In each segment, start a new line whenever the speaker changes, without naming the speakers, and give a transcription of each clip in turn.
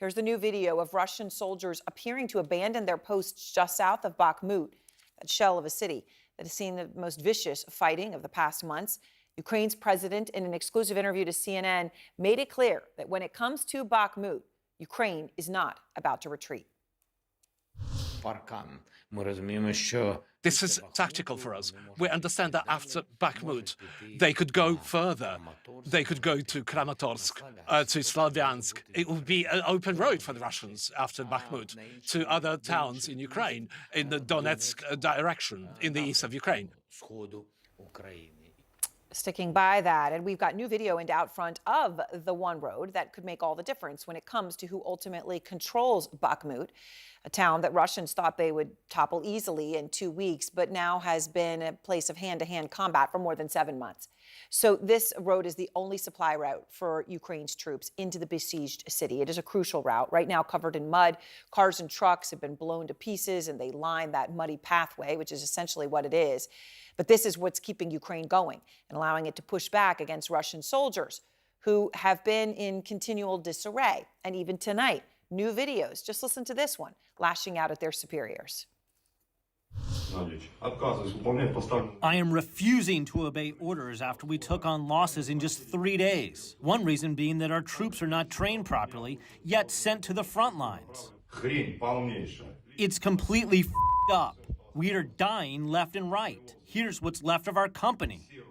Here's the new video of Russian soldiers appearing to abandon their posts just south of Bakhmut, that shell of a city that has seen the most vicious fighting of the past months. Ukraine's president, in an exclusive interview to CNN, made it clear that when it comes to Bakhmut, Ukraine is not about to retreat.
This is tactical for us. We understand that after Bakhmut, they could go further. They could go to Kramatorsk, to Slavyansk. It would be an open road for the Russians after Bakhmut to other towns in Ukraine, in the Donetsk direction, in the east of Ukraine.
Sticking by that, and we've got new video and out front of the one road that could make all the difference when it comes to who ultimately controls Bakhmut, a town that Russians thought they would topple easily in 2 weeks, but now has been a place of hand-to-hand combat for more than 7 months. So this road is the only supply route for Ukraine's troops into the besieged city. It is a crucial route, right now covered in mud. Cars and trucks have been blown to pieces, and they line that muddy pathway, which is essentially what it is. But this is what's keeping Ukraine going and allowing it to push back against Russian soldiers who have been in continual disarray. And even tonight, new videos, just listen to this one, lashing out at their superiors.
I am refusing to obey orders after we took on losses in just 3 days. One reason being that our troops are not trained properly, yet sent to the front lines. It's completely f***ed up. We are dying left and right. Here's what's left of our company.
You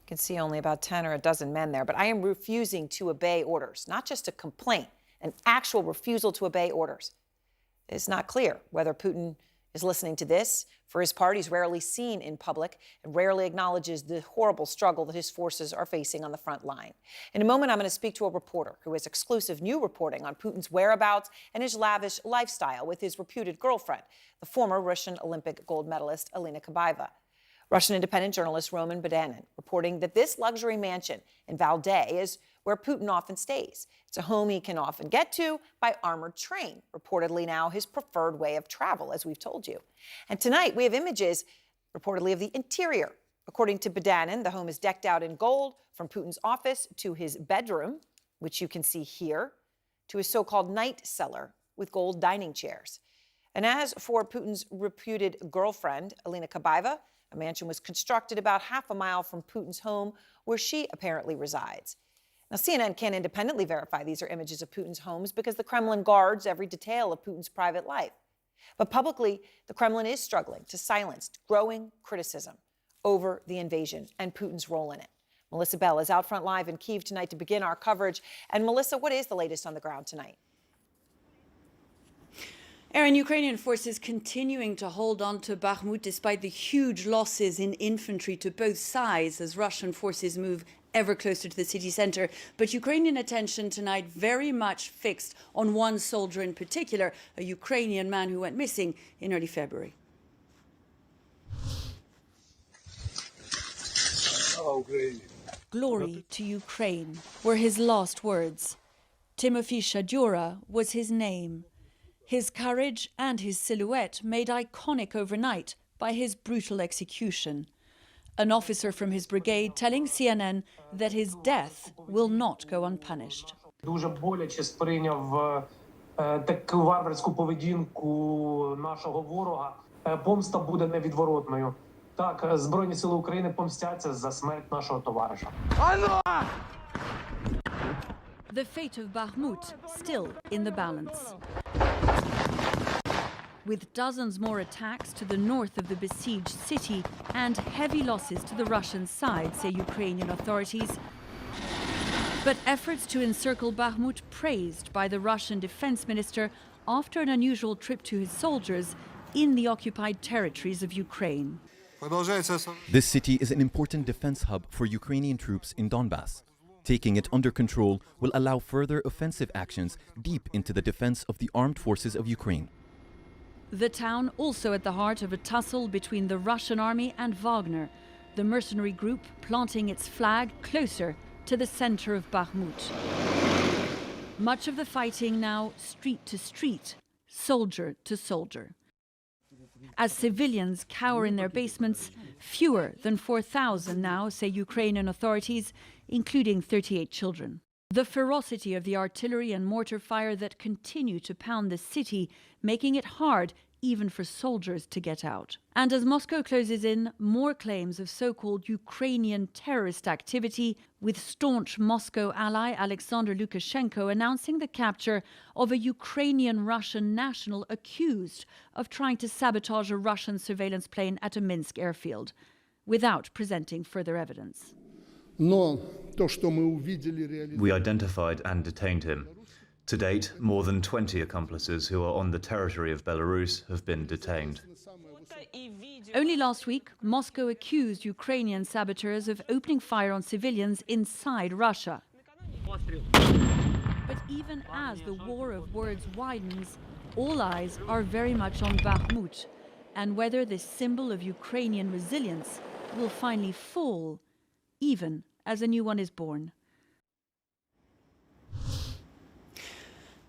can see only about 10 or a dozen men there, but I am refusing to obey orders, not just a complaint, an actual refusal to obey orders. It's not clear whether Putin is listening to this. For his part, he's rarely seen in public and rarely acknowledges the horrible struggle that his forces are facing on the front line. In a moment, I'm going to speak to a reporter who has exclusive new reporting on Putin's whereabouts and his lavish lifestyle with his reputed girlfriend, the former Russian Olympic gold medalist Alina Kabaeva. Russian independent journalist Roman Badanin reporting that this luxury mansion in Valdez is where Putin often stays. It's a home he can often get to by armored train, reportedly now his preferred way of travel, as we've told you. And tonight we have images reportedly of the interior. According to Badanin, the home is decked out in gold from Putin's office to his bedroom, which you can see here, to his so-called night cellar with gold dining chairs. And as for Putin's reputed girlfriend, Alina Kabaeva, a mansion was constructed about half a mile from Putin's home, where she apparently resides. Now, CNN can't independently verify these are images of Putin's homes because the Kremlin guards every detail of Putin's private life. But publicly, the Kremlin is struggling to silence growing criticism over the invasion and Putin's role in it. Melissa Bell is out front live in Kyiv tonight to begin our coverage. And Melissa, what is the latest on the ground tonight?
Aaron, Ukrainian forces continuing to hold on to Bakhmut despite the huge losses in infantry to both sides as Russian forces move ever closer to the city center. But Ukrainian attention tonight very much fixed on one soldier in particular, a Ukrainian man who went missing in early February. Glory to Ukraine were his last words. Timofey Shadura was his name. His courage and his silhouette made iconic overnight by his brutal execution. An officer from his brigade telling CNN that his death will not go unpunished.
Дуже боляче сприйняв таку варварську поведінку нашого ворога. Помста буде невідворотною. Так, Збройні сили України помстяться за смерть нашого товариша.
The fate of Bakhmut still in the balance. With dozens more attacks to the north of the besieged city and heavy losses to the Russian side, say Ukrainian authorities. But efforts to encircle Bakhmut praised by the Russian defense minister after an unusual trip to his soldiers in the occupied territories of Ukraine.
This city is an important defense hub for Ukrainian troops in Donbass. Taking it under control will allow further offensive actions deep into the defense of the armed forces of Ukraine.
The town also at the heart of a tussle between the Russian army and Wagner, the mercenary group planting its flag closer to the center of Bakhmut. Much of the fighting now street to street, soldier to soldier. As civilians cower in their basements, fewer than 4,000 now, say Ukrainian authorities, including 38 children. The ferocity of the artillery and mortar fire that continue to pound the city, making it hard even for soldiers to get out. And as Moscow closes in, more claims of so-called Ukrainian terrorist activity, with staunch Moscow ally Alexander Lukashenko announcing the capture of a Ukrainian-Russian national accused of trying to sabotage a Russian surveillance plane at a Minsk airfield, without presenting further evidence.
We identified and detained him. To date, more than 20 accomplices who are on the territory of Belarus have been detained.
Only last week, Moscow accused Ukrainian saboteurs of opening fire on civilians inside Russia. But even as the war of words widens, all eyes are very much on Bakhmut and whether this symbol of Ukrainian resilience will finally fall, even as a new one is born.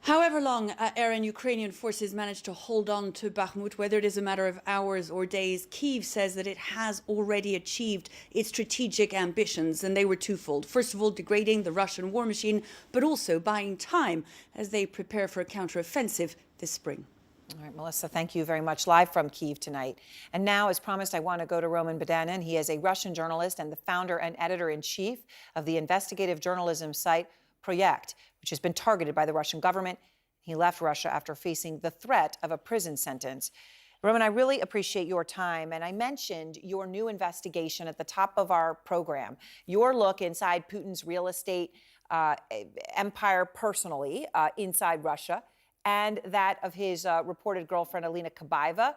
However long air and Ukrainian forces manage to hold on to Bakhmut, whether it is a matter of hours or days, Kyiv says that it has already achieved its strategic ambitions, and they were twofold. First of all, degrading the Russian war machine, but also buying time as they prepare for a counteroffensive this spring.
All right, Melissa, thank you very much. Live from Kyiv tonight. And now, as promised, I want to go to Roman Badanin. He is a Russian journalist and the founder and editor-in-chief of the investigative journalism site Projekt, which has been targeted by the Russian government. He left Russia after facing the threat of a prison sentence. Roman, I really appreciate your time. And I mentioned your new investigation at the top of our program, your look inside Putin's real estate empire personally, inside Russia, and that of his reported girlfriend, Alina Kabaeva,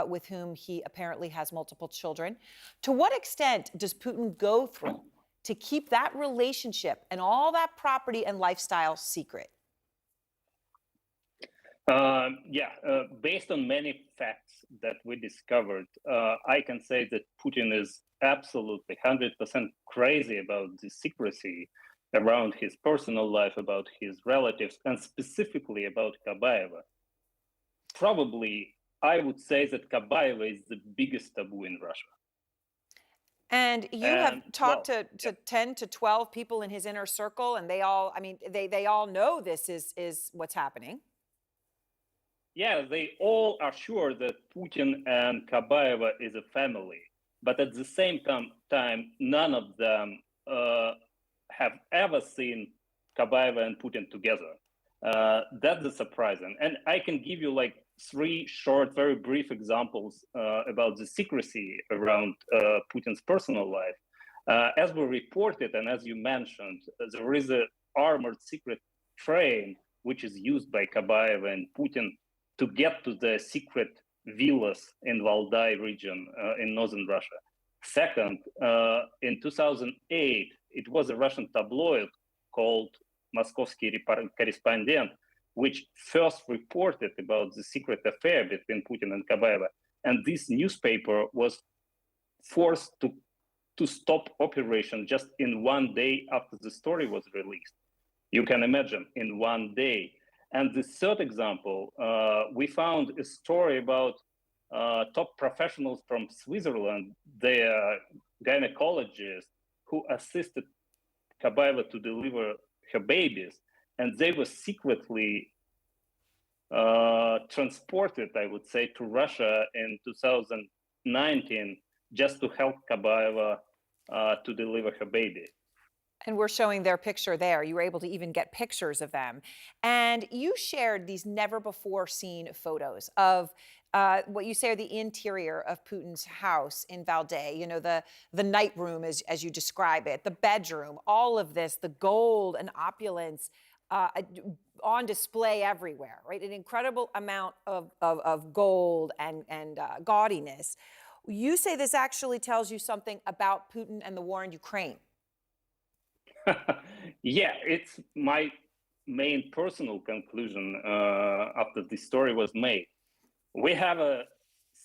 with whom he apparently has multiple children. To what extent does Putin go through to keep that relationship and all that property and lifestyle secret?
Based on many facts that we discovered, I can say that Putin is absolutely 100% crazy about the secrecy around his personal life, about his relatives, and specifically about Kabaeva. Probably, I would say that Kabaeva is the biggest taboo in Russia.
And you have talked to 10 to 12 people in his inner circle, and they all, I mean, they all know this is what's happening.
Yeah, they all are sure that Putin and Kabaeva is a family, but at the same time, none of them have ever seen Kabaeva and Putin together. That's surprising. And I can give you like 3 short, very brief examples about the secrecy around Putin's personal life. As we reported, and as you mentioned, there is an armored secret train which is used by Kabaeva and Putin to get to the secret villas in Valdai region in northern Russia. Second, in 2008, it was a Russian tabloid called Moskovsky Correspondent, which first reported about the secret affair between Putin and Kabaeva. And this newspaper was forced to stop operation just in 1 day after the story was released. You can imagine, in 1 day. And the third example, we found a story about top professionals from Switzerland, their gynecologists who assisted Kabaeva to deliver her babies, and they were secretly transported, I would say, to Russia in 2019 just to help Kabaeva to deliver her baby.
And we're showing their picture there. You were able to even get pictures of them. And you shared these never-before-seen photos of what you say are the interior of Putin's house in Valdai, you know, the night room, as you describe it, the bedroom, all of this, the gold and opulence on display everywhere, right? An incredible amount of gold and gaudiness. You say this actually tells you something about Putin and the war in Ukraine.
Yeah, it's my main personal conclusion after this story was made. We have a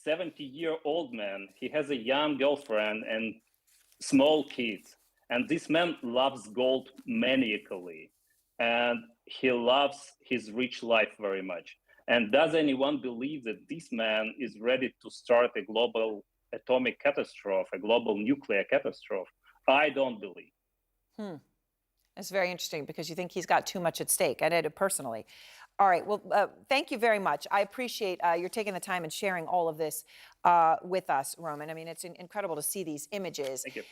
70-year-old man. He has a young girlfriend and small kids. And this man loves gold maniacally. And he loves his rich life very much. And does anyone believe that this man is ready to start a global atomic catastrophe, a global nuclear catastrophe? I don't believe.
It's very interesting because you think he's got too much at stake. I did it personally. All right. Well, thank you very much. I appreciate you're taking the time and sharing all of this with us, Roman. I mean, it's incredible to see these images.
Thank you.